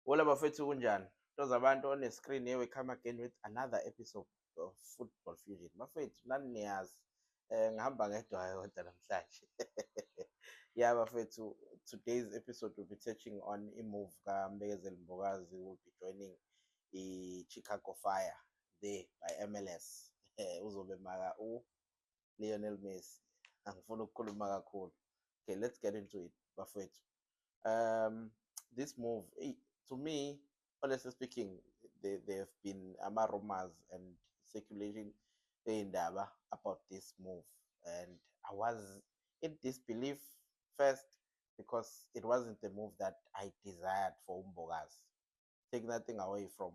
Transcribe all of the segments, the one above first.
Hola bafethu kunjani? Those abantu on the screen here we come again with another episode of Football Fusion. Bafethu nani niyazi. Ngihamba ngedwa kodwa namhlanje. Yeah bafethu, today's episode will be touching on move kaMbekezeli Mbokazi who will be joining the Chicago Fire there by MLS. Uzobe maka Lionel Messi. Angifuni ukukhuluma kakhulu. Okay, let's get into it bafethu. This move, to me, honestly speaking, there have been rumors and circulating indaba about this move, and I was in disbelief first because it wasn't the move that I desired for Umbogas. Take nothing away from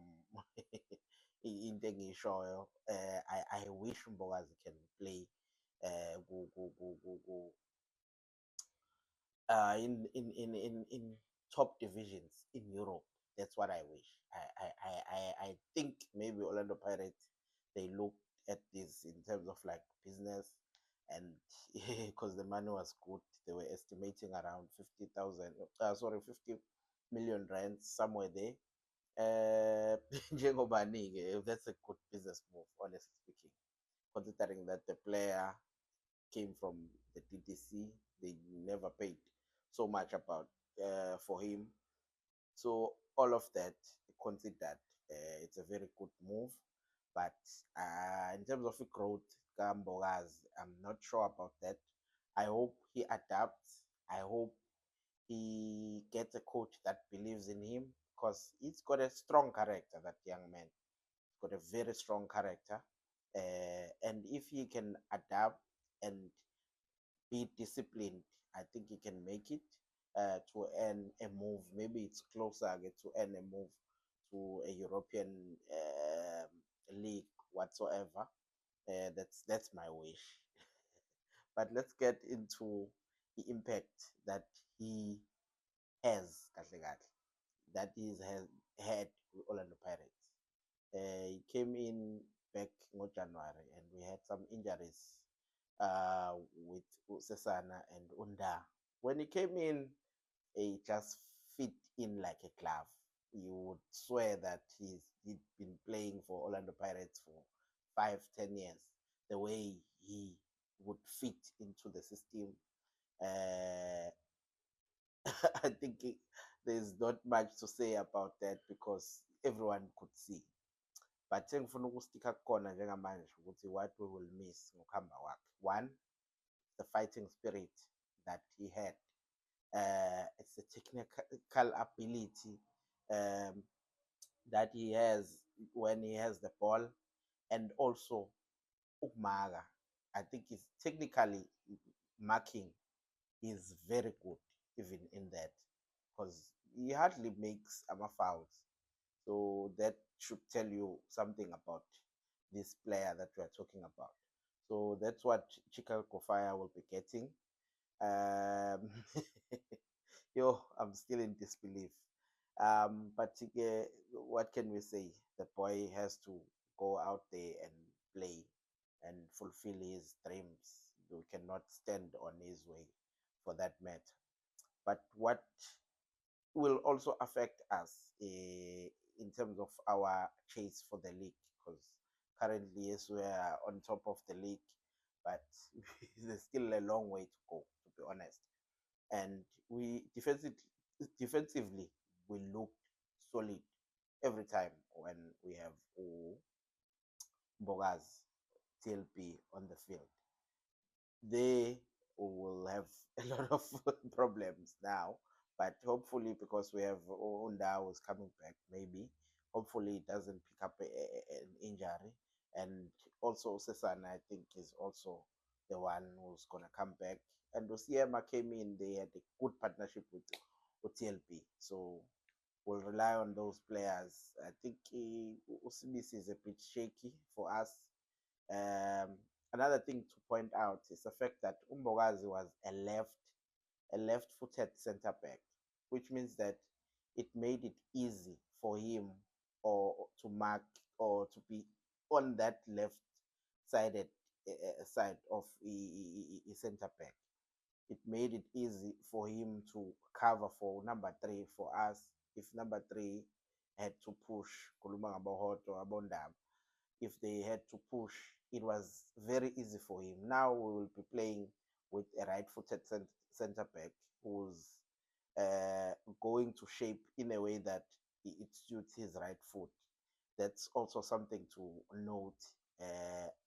into engishoyo. I wish Umbogas can play in top divisions in Europe. That's what I wish. I think maybe Orlando Pirates, they looked at this in terms of like business, and because the money was good, they were estimating around 50 million somewhere there. Njengoba-ke, that's a good business move, honestly speaking, considering that the player came from the DTC. They never paid so much about for him. So all of that considered, it's a very good move. But in terms of the growth, Gambogas, I'm not sure about that. I hope he adapts. I hope he gets a coach that believes in him because he's got a strong character. That young man, he's got a very strong character, and if he can adapt and be disciplined, I think he can make it to earn a move. Maybe it's closer to earn a move to a European league whatsoever. That's my wish. But let's get into the impact that he has, that he has had with Orlando Pirates. He came in back in January, and we had some injuries with Sesana and Unda. When he came in, he just fit in like a glove. You would swear that he'd been playing for Orlando Pirates for 5, 10 years. The way he would fit into the system, uh, I think there's not much to say about that because everyone could see. But engifuna ukustika kukona njengamanje ukuthi what we will miss ngokuhamba kwakhe. One, the fighting spirit that he had. It's the technical ability that he has when he has the ball, and also ukmaga. I think he's technically marking is very good even in that because he hardly makes fouls. So that should tell you something about this player that we are talking about. So that's what Chicago Fire will be getting. Um, I'm still in disbelief. But what can we say? The boy has to go out there and play and fulfill his dreams. We cannot stand on his way for that matter. But what will also affect us in terms of our chase for the league, because currently, yes, we are on top of the league, but there's still a long way to go, to be honest. And we defensively we look solid every time when we have Bogas TLP on the field. They will have a lot of problems now, but hopefully, because we have Unda was coming back, maybe hopefully it doesn't pick up an injury. And also Sesana, I think, is also the one who's gonna come back. And Osiema came in; they had a good partnership with OTLP, so we'll rely on those players. I think Usibisi is a bit shaky for us. Um, Another thing to point out is the fact that Umbogazi was a left-footed centre back, which means that it made it easy for him or to mark or to be on that left-sided side of a centre back. It made it easy for him to cover for number 3 for us, if number three had to push Kuluma Ngabohoto, Abondab, if they had to push, it was very easy for him. Now we will be playing with a right-footed center back who's going to shape in a way that it suits his right foot. That's also something to note.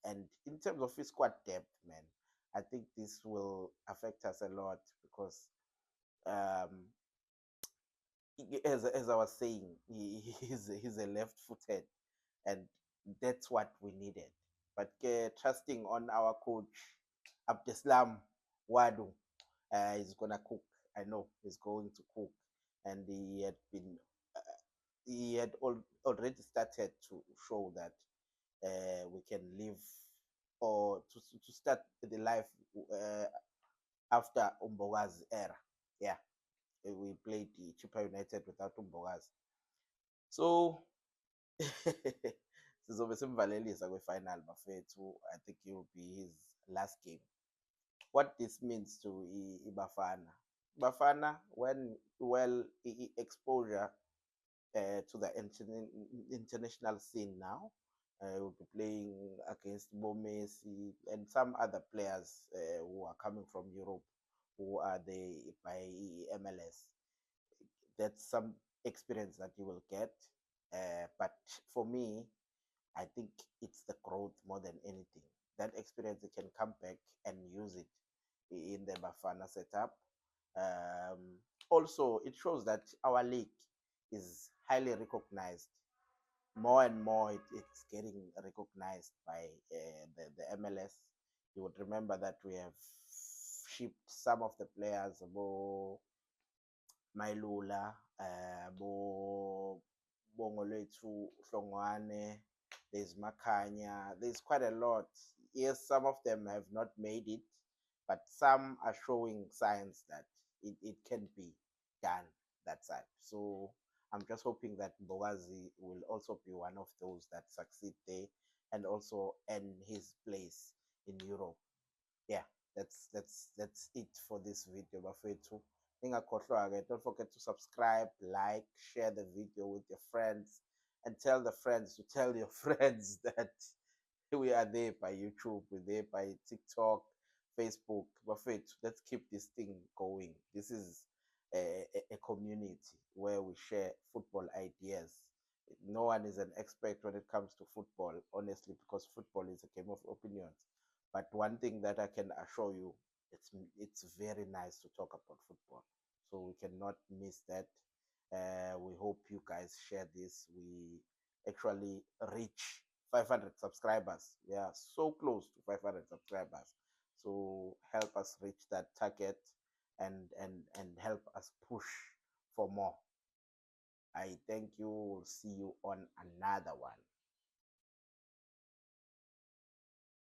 And in terms of his squad depth, man, I think this will affect us a lot because, um, as I was saying, he's a left-footed, and that's what we needed. But trusting on our coach, Abdeslam Wadu, he's gonna cook. I know he's going to cook, and he had already started to show that we can live or to start the life uh, after Umboga's era. Yeah, we played the Chupa United without Umboga's. So sizobe simvalelisa kwi-final bafethu. I think it will be his last game. What this means to Ibafana. Bafana, when well exposure to the international scene now. We'll be playing against Bo Messi and some other players who are coming from Europe, who are the by MLS. That's some experience that you will get. But for me, I think it's the growth more than anything. That experience, you can come back and use it in the Bafana setup. Also, it shows that our league is highly recognized. More and more, it's getting recognized by the MLS. You would remember that we have shipped some of the players, Mailula, Bongoletu, Hlongwane, there's Makanya, there's quite a lot. Yes, some of them have not made it, but some are showing signs that it can be done that side. So I'm just hoping that Bogazi will also be one of those that succeed there and also earn his place in Europe. Yeah, that's it for this video bafethu. Ningakhohlwa-ke, don't forget to subscribe, like, share the video with your friends, and tell the friends to tell your friends that we are there by YouTube, we're there by TikTok, Facebook. Bafethu, let's keep this thing going. This is a community where we share football ideas. No one is an expert when it comes to football, honestly, because football is a game of opinions. But one thing that I can assure you, it's very nice to talk about football. So we cannot miss that. We hope you guys share this. We actually reach 500 subscribers. We are so close to 500 subscribers. So help us reach that target and help us push for more. I thank you. We'll see you on another one.